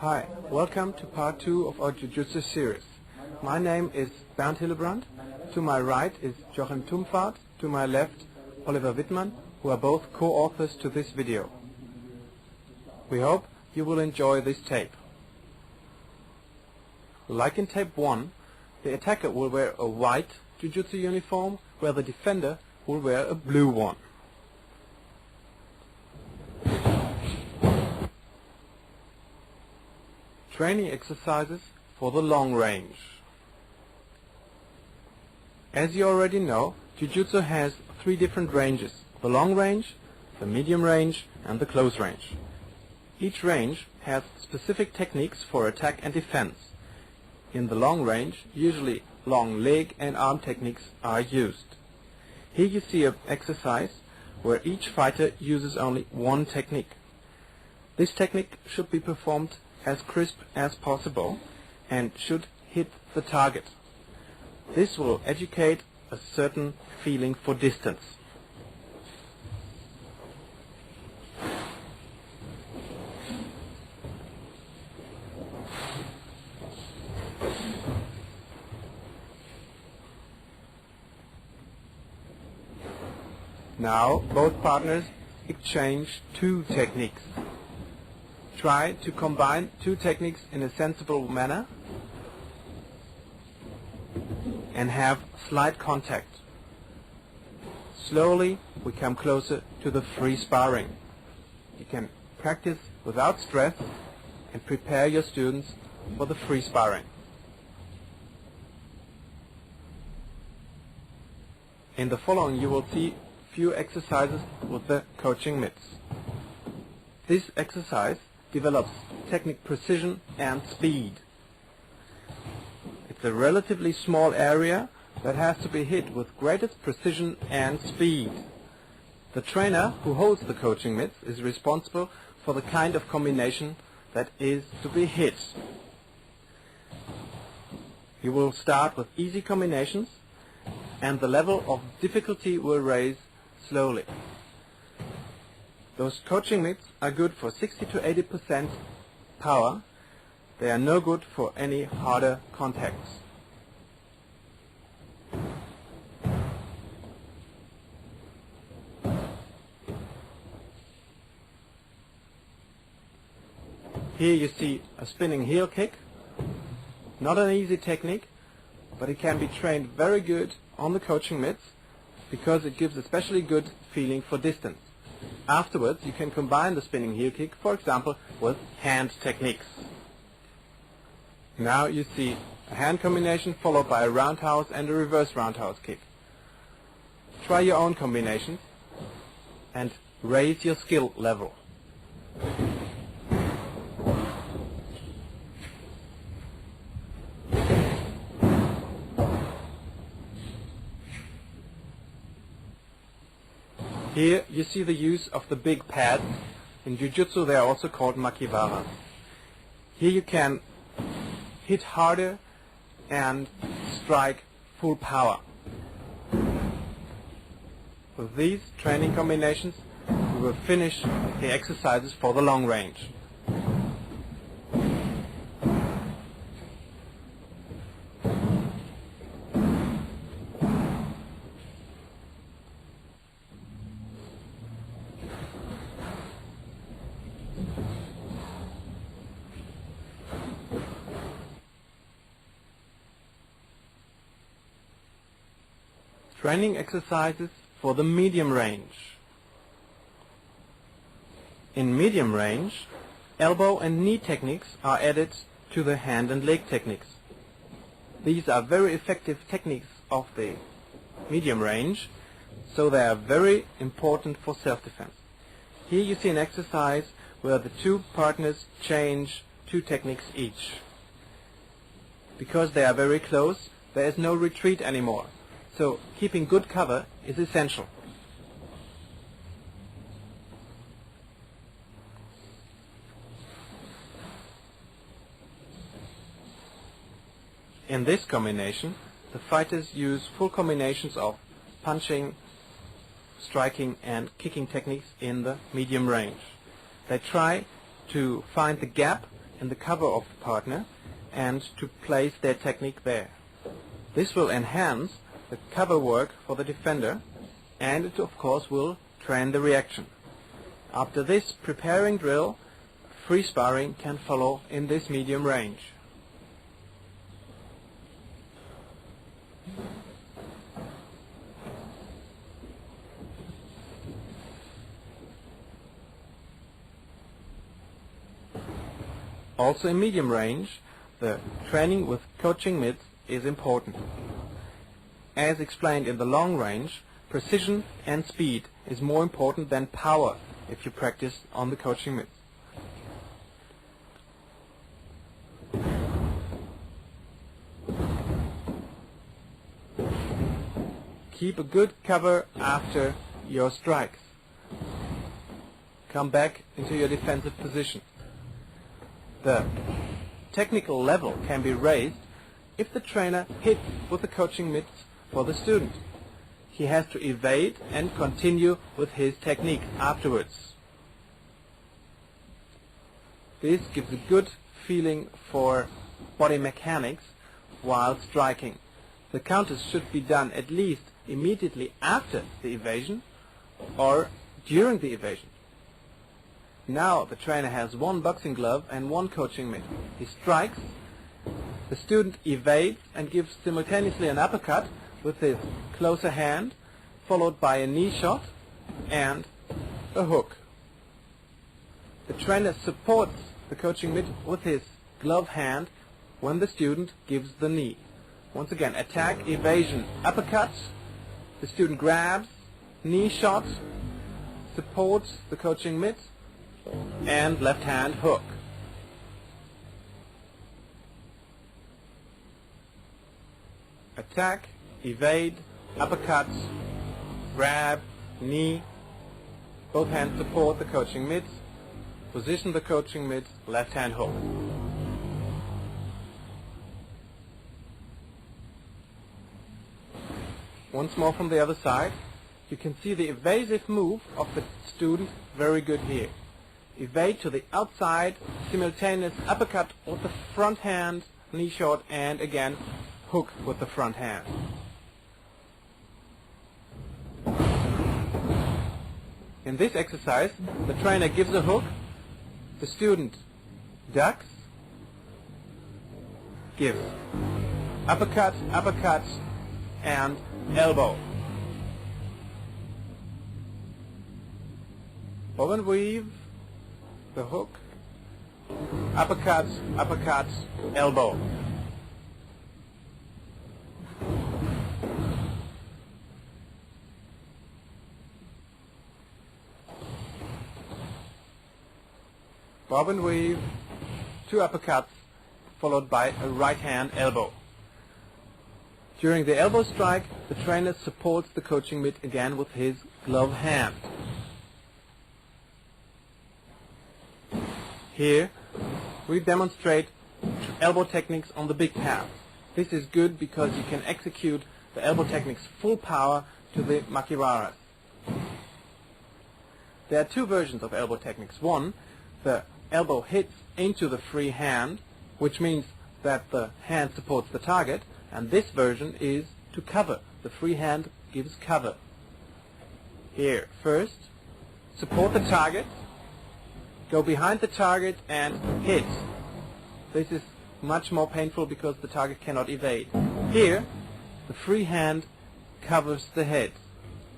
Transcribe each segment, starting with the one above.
Hi, welcome to part 2 of our Jiu-Jitsu series. My name is Bernd Hillebrand. To my right is Joachim Tumfahrt. To my left, Oliver Wittmann, who are both co-authors to this video. We hope you will enjoy this tape. Like in tape 1, the attacker will wear a white Jiu-Jitsu uniform, where the defender will wear a blue one. Training exercises for the long range. As you already know, Jiu-Jitsu has 3 different ranges: the long range, the medium range and the close range. Each range has specific techniques for attack and defense. In the long range, usually long leg and arm techniques are used. Here you see an exercise where each fighter uses only one technique. This technique should be performed as crisp as possible and should hit the target. This will educate a certain feeling for distance. Now both partners exchange 2 techniques. Try to combine 2 techniques in a sensible manner and have slight contact. Slowly we come closer to the free sparring. You can practice without stress and prepare your students for the free sparring. In the following you will see few exercises with the coaching mitts. This exercise develops technique precision and speed. It's a relatively small area that has to be hit with greatest precision and speed. The trainer who holds the coaching mitts is responsible for the kind of combination that is to be hit. You will start with easy combinations and the level of difficulty will raise slowly. Those coaching mitts are good for 60 to 80% power. They are no good for any harder contacts. Here you see a spinning heel kick. Not an easy technique, but it can be trained very good on the coaching mitts because it gives especially good feeling for distance. Afterwards, you can combine the spinning heel kick, for example, with hand techniques. Now you see a hand combination followed by a roundhouse and a reverse roundhouse kick. Try your own combinations and raise your skill level. Here you see the use of the big pads. In Jiu-Jitsu they are also called makiwaras. Here you can hit harder and strike full power. With these training combinations we will finish the exercises for the long range. Training exercises for the medium range. In medium range, elbow and knee techniques are added to the hand and leg techniques. These are very effective techniques of the medium range, so they are very important for self-defense. Here you see an exercise where the 2 partners change 2 techniques each. Because they are very close, there is no retreat anymore. So keeping good cover is essential. In this combination, the fighters use full combinations of punching, striking and kicking techniques in the medium range. They try to find the gap in the cover of the partner and to place their technique there. This will enhance the cover work for the defender, and it of course will train the reaction. After this preparing drill, free sparring can follow in this medium range. Also in medium range, the training with coaching mitts is important. As explained in the long range, precision and speed is more important than power if you practice on the coaching mitts. Keep a good cover after your strikes. Come back into your defensive position. The technical level can be raised if the trainer hits with the coaching mitts for the student. He has to evade and continue with his technique afterwards. This gives a good feeling for body mechanics while striking. The counters should be done at least immediately after the evasion or during the evasion. Now the trainer has one boxing glove and one coaching mitt. He strikes, the student evades and gives simultaneously an uppercut with his closer hand, followed by a knee shot and a hook. The trainer supports the coaching mitt with his glove hand when the student gives the knee. Once again, attack, evasion, uppercut. The student grabs, knee shot, supports the coaching mitt, and left hand hook. Attack, evade, uppercut, grab, knee. Both hands support the coaching mitt. Position the coaching mitt, left hand hook. Once more from the other side. You can see the evasive move of the student very good here. Evade to the outside, simultaneous uppercut with the front hand, knee shot, and again hook with the front hand. In this exercise, the trainer gives a hook, the student ducks, gives uppercut, uppercut, and elbow. Bob and weave, the hook, uppercut, uppercut, elbow. Bob and weave, two uppercuts, followed by a right hand elbow. During the elbow strike, the trainer supports the coaching mitt again with his glove hand. Here, we demonstrate elbow techniques on the big path. This is good because you can execute the elbow techniques full power to the makiwaras. There are two versions of elbow techniques. One, the elbow hits into the free hand, which means that the hand supports the target, and this version is to cover. The free hand gives cover. Here, first, support the target, go behind the target and hit. This is much more painful because the target cannot evade. Here, the free hand covers the head.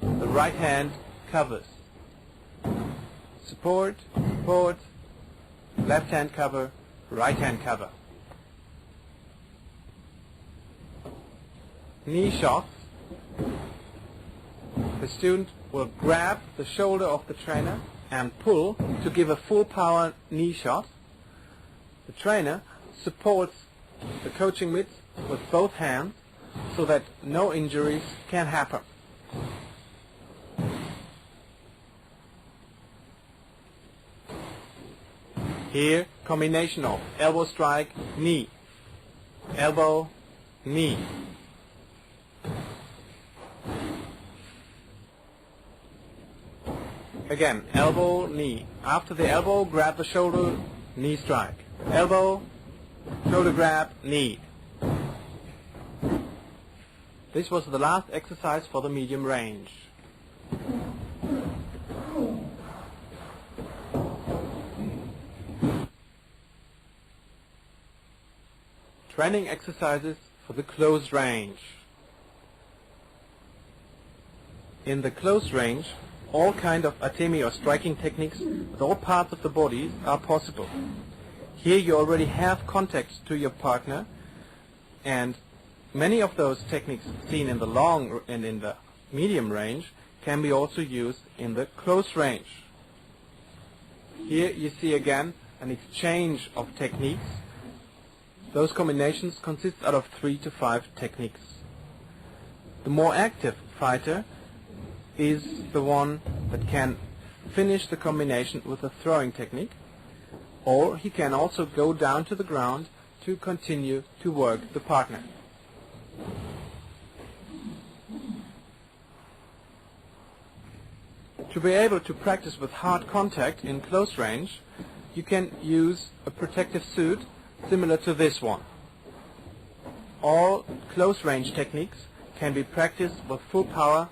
The right hand covers. Support, support, left hand cover, right hand cover. Knee shots. The student will grab the shoulder of the trainer and pull to give a full power knee shot. The trainer supports the coaching mitt with both hands so that no injuries can happen. Here, combination of elbow strike, knee, elbow, knee. Again, elbow, knee. After the elbow, grab the shoulder, knee strike. elbow, shoulder grab, knee. This was the last exercise for the medium range. Training exercises for the close range. In the close range, all kind of atemi or striking techniques with all parts of the body are possible. Here you already have contact to your partner, and many of those techniques seen in the long and in the medium range can be also used in the close range. Here you see again an exchange of techniques. Those combinations consist out of 3 to 5 techniques. The more active fighter is the one that can finish the combination with a throwing technique, or he can also go down to the ground to continue to work the partner. To be able to practice with hard contact in close range, you can use a protective suit similar to this one. All close range techniques can be practiced with full power,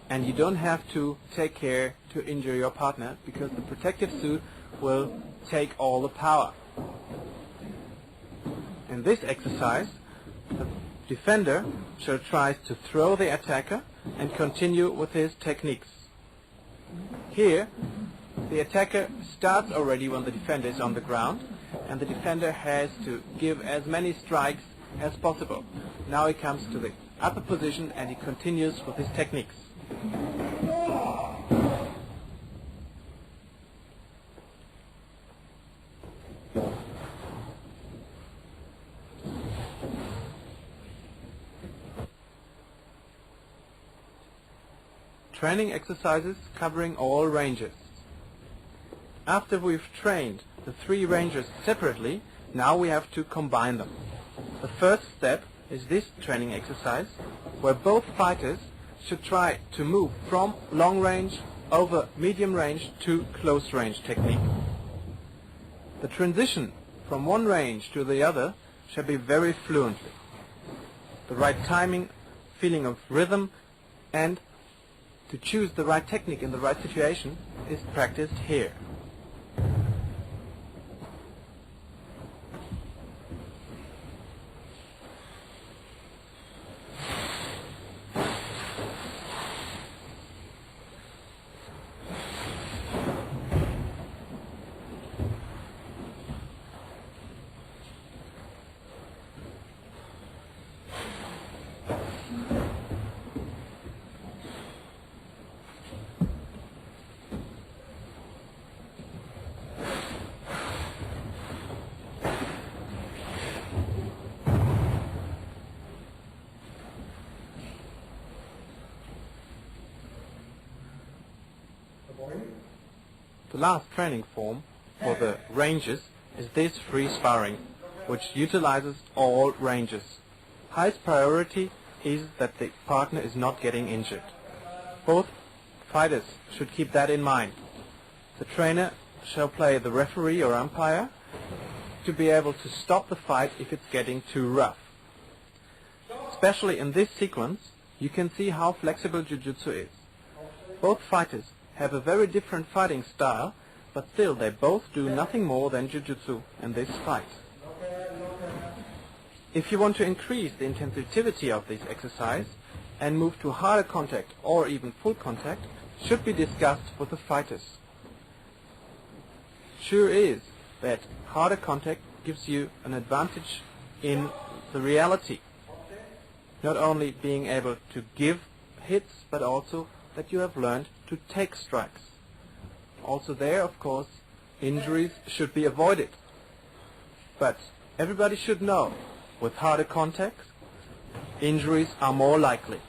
and you don't have to take care to injure your partner, because the protective suit will take all the power. In this exercise, the defender shall try to throw the attacker and continue with his techniques. Here, the attacker starts already when the defender is on the ground, and the defender has to give as many strikes as possible. Now he comes to the upper position and he continues with his techniques. Training exercises covering all ranges. After we've trained the 3 ranges separately, now we have to combine them. The first step is this training exercise, where both fighters should try to move from long range over medium range to close range technique. The transition from one range to the other shall be very fluently. The right timing, feeling of rhythm, and to choose the right technique in the right situation is practiced here. The last training form for the ranges is this free sparring, which utilizes all ranges. Highest priority is that the partner is not getting injured. Both fighters should keep that in mind. The trainer shall play the referee or umpire to be able to stop the fight if it's getting too rough. Especially in this sequence, you can see how flexible jiu-jitsu is. Both fighters have a very different fighting style, but still they both do nothing more than jiu-jitsu in this fight. If you want to increase the intensity of this exercise and move to harder contact or even full contact, should be discussed with the fighters. Sure is that harder contact gives you an advantage in the reality. Not only being able to give hits, but also that you have learned to take strikes. Also there, of course, injuries should be avoided. But everybody should know, with harder contacts, injuries are more likely.